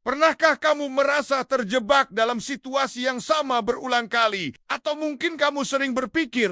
Pernahkah kamu merasa terjebak dalam situasi yang sama berulang kali? Atau mungkin kamu sering berpikir,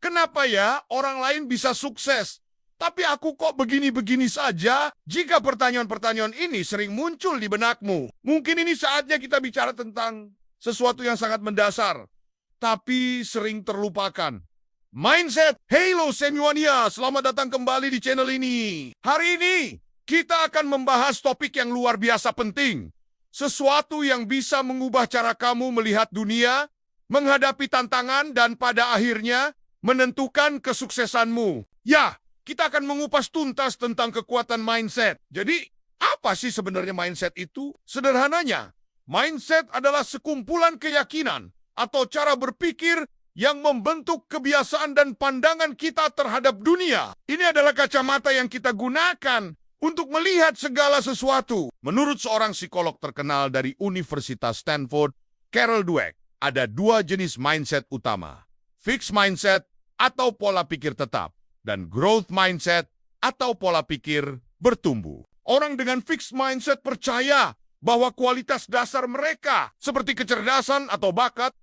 kenapa ya orang lain bisa sukses, tapi aku kok begini-begini saja? Jika pertanyaan-pertanyaan ini sering muncul di benakmu, mungkin ini saatnya kita bicara tentang sesuatu yang sangat mendasar, tapi sering terlupakan. Mindset. Halo semuanya, selamat datang kembali di channel ini. Hari ini, kita akan membahas topik yang luar biasa penting. Sesuatu yang bisa mengubah cara kamu melihat dunia, menghadapi tantangan, dan pada akhirnya menentukan kesuksesanmu. Ya, kita akan mengupas tuntas tentang kekuatan mindset. Jadi, apa sih sebenarnya mindset itu? Sederhananya, mindset adalah sekumpulan keyakinan atau cara berpikir yang membentuk kebiasaan dan pandangan kita terhadap dunia. Ini adalah kacamata yang kita gunakan untuk melihat segala sesuatu. Menurut seorang psikolog terkenal dari Universitas Stanford, Carol Dweck, ada dua jenis mindset utama. Fixed mindset atau pola pikir tetap, dan growth mindset atau pola pikir bertumbuh. Orang dengan fixed mindset percaya bahwa kualitas dasar mereka, seperti kecerdasan atau bakat,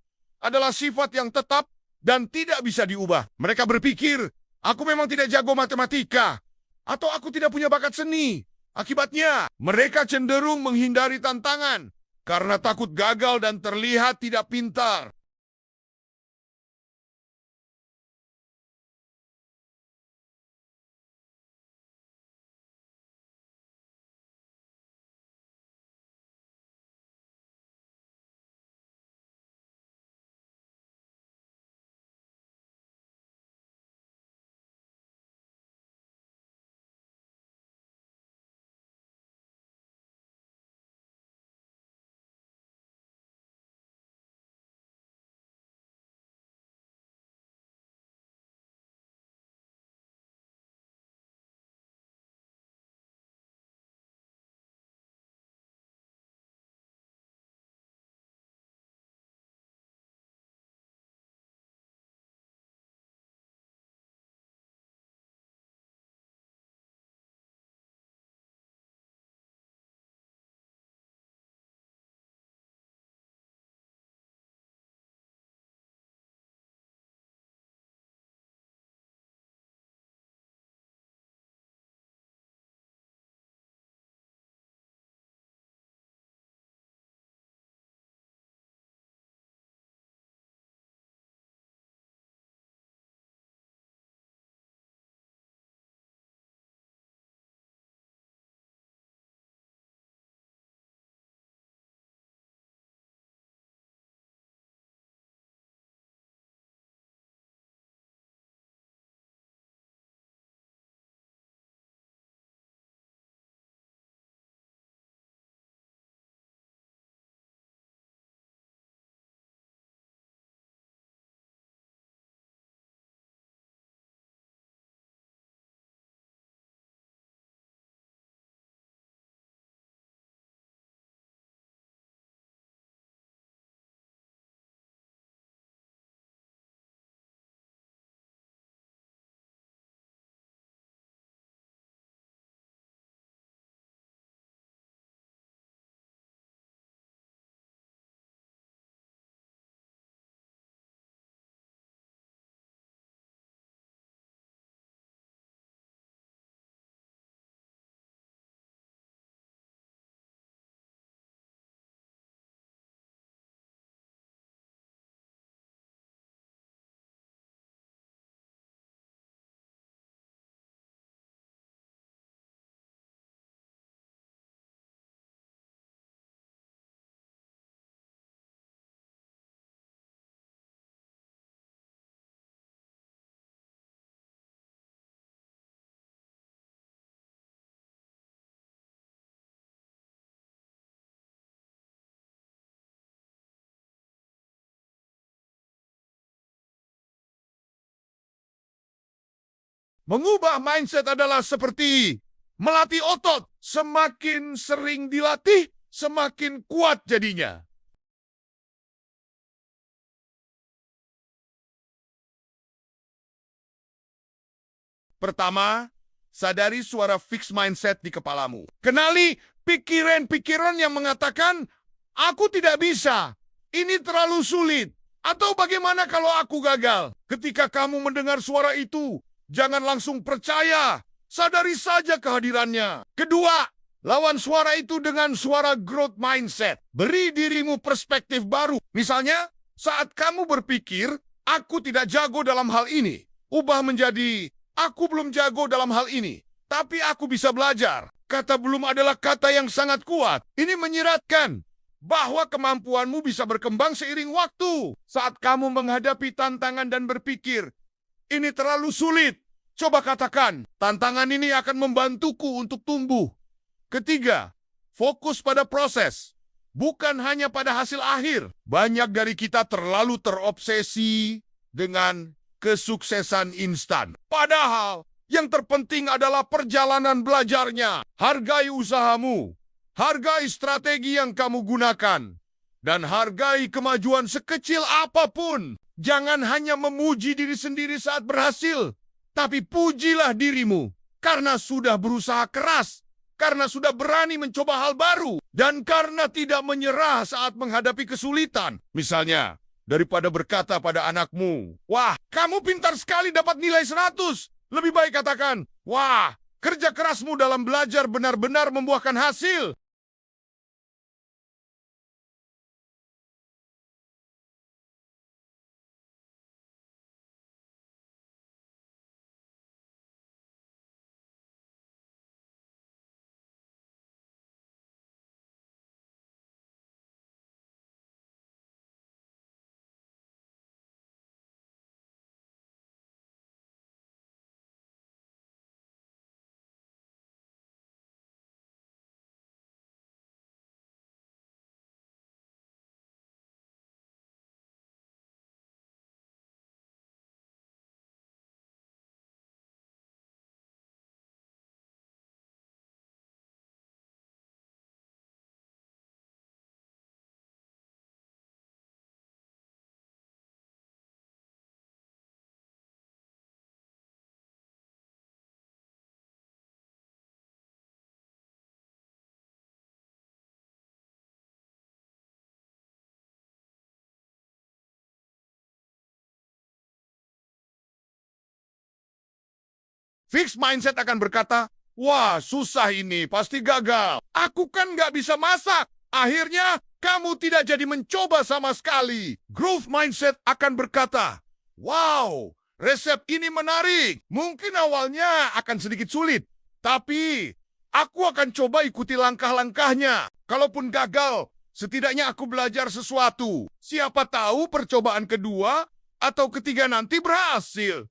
adalah sifat yang tetap dan tidak bisa diubah. Mereka berpikir, aku memang tidak jago matematika, atau aku tidak punya bakat seni. Akibatnya, mereka cenderung menghindari tantangan karena takut gagal dan terlihat tidak pintar. Mengubah mindset adalah seperti melatih otot. Semakin sering dilatih, semakin kuat jadinya. Pertama, sadari suara fixed mindset di kepalamu. Kenali Pikiran-pikiran yang mengatakan, aku tidak bisa, ini terlalu sulit, atau bagaimana kalau aku gagal? Ketika kamu mendengar suara itu, jangan langsung percaya, sadari saja kehadirannya. Kedua, lawan suara itu dengan suara growth mindset. Beri dirimu perspektif baru. Misalnya, saat kamu berpikir, aku tidak jago dalam hal ini, ubah menjadi, aku belum jago dalam hal ini, tapi aku bisa belajar. Kata belum adalah kata yang sangat kuat. Ini menyiratkan bahwa kemampuanmu bisa berkembang seiring waktu. Saat kamu menghadapi tantangan dan berpikir, ini terlalu sulit, coba katakan, tantangan ini akan membantuku untuk tumbuh. Ketiga, fokus pada proses, bukan hanya pada hasil akhir. Banyak dari kita terlalu terobsesi dengan kesuksesan instan. Padahal, yang terpenting adalah perjalanan belajarnya. Hargai usahamu, hargai strategi yang kamu gunakan, dan hargai kemajuan sekecil apapun. Jangan hanya memuji diri sendiri saat berhasil, tapi pujilah dirimu karena sudah berusaha keras, karena sudah berani mencoba hal baru, dan karena tidak menyerah saat menghadapi kesulitan. Misalnya, daripada berkata pada anakmu, "Wah, kamu pintar sekali dapat nilai 100." Lebih baik katakan, "Wah, kerja kerasmu dalam belajar benar-benar membuahkan hasil." Fixed mindset akan berkata, "Wah, susah ini, pasti gagal. Aku kan nggak bisa masak." Akhirnya, kamu tidak jadi mencoba sama sekali. Growth mindset akan berkata, "Wow, resep ini menarik. Mungkin awalnya akan sedikit sulit, tapi aku akan coba ikuti langkah-langkahnya. Kalaupun gagal, setidaknya aku belajar sesuatu. Siapa tahu percobaan kedua atau ketiga nanti berhasil."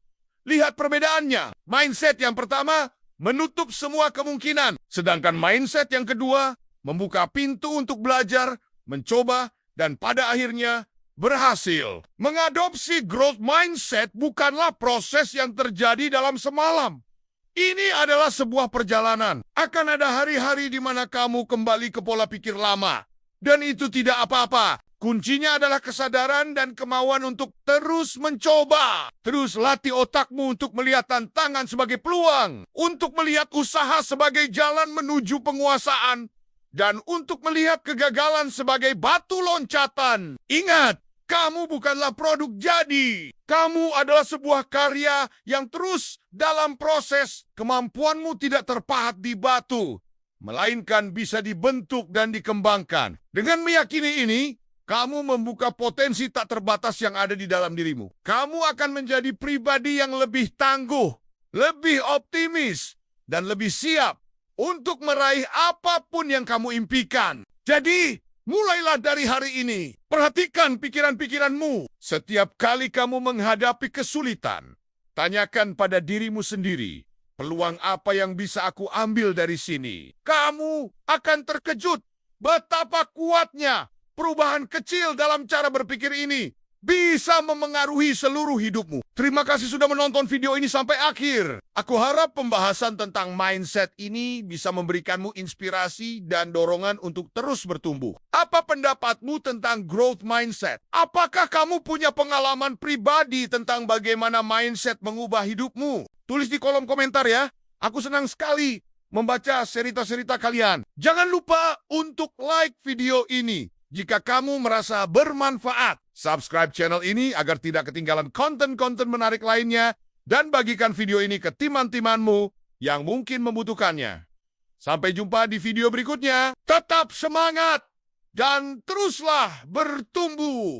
Lihat perbedaannya. Mindset yang pertama menutup semua kemungkinan, sedangkan mindset yang kedua membuka pintu untuk belajar, mencoba, dan pada akhirnya berhasil. Mengadopsi growth mindset bukanlah proses yang terjadi dalam semalam. Ini adalah sebuah perjalanan. Akan ada hari-hari di mana kamu kembali ke pola pikir lama, dan itu tidak apa-apa. Kuncinya adalah kesadaran dan kemauan untuk terus mencoba. Terus latih otakmu untuk melihat tantangan sebagai peluang, untuk melihat usaha sebagai jalan menuju penguasaan, dan untuk melihat kegagalan sebagai batu loncatan. Ingat, kamu bukanlah produk jadi. Kamu adalah sebuah karya yang terus dalam proses. Kemampuanmu tidak terpahat di batu, melainkan bisa dibentuk dan dikembangkan. Dengan meyakini ini, kamu membuka potensi tak terbatas yang ada di dalam dirimu. Kamu akan menjadi pribadi yang lebih tangguh, lebih optimis, dan lebih siap untuk meraih apapun yang kamu impikan. Jadi, mulailah dari hari ini. Perhatikan pikiran-pikiranmu. Setiap kali kamu menghadapi kesulitan, tanyakan pada dirimu sendiri, peluang apa yang bisa aku ambil dari sini? Kamu akan terkejut betapa kuatnya perubahan kecil dalam cara berpikir ini bisa memengaruhi seluruh hidupmu. Terima kasih sudah menonton video ini sampai akhir. Aku harap pembahasan tentang mindset ini bisa memberikanmu inspirasi dan dorongan untuk terus bertumbuh. Apa pendapatmu tentang growth mindset? Apakah kamu punya pengalaman pribadi tentang bagaimana mindset mengubah hidupmu? Tulis di kolom komentar ya. Aku senang sekali membaca cerita-cerita kalian. Jangan lupa untuk like video ini jika kamu merasa bermanfaat. Subscribe channel ini agar tidak ketinggalan konten-konten menarik lainnya dan bagikan video ini ke teman-temanmu yang mungkin membutuhkannya. Sampai jumpa di video berikutnya. Tetap semangat dan teruslah bertumbuh.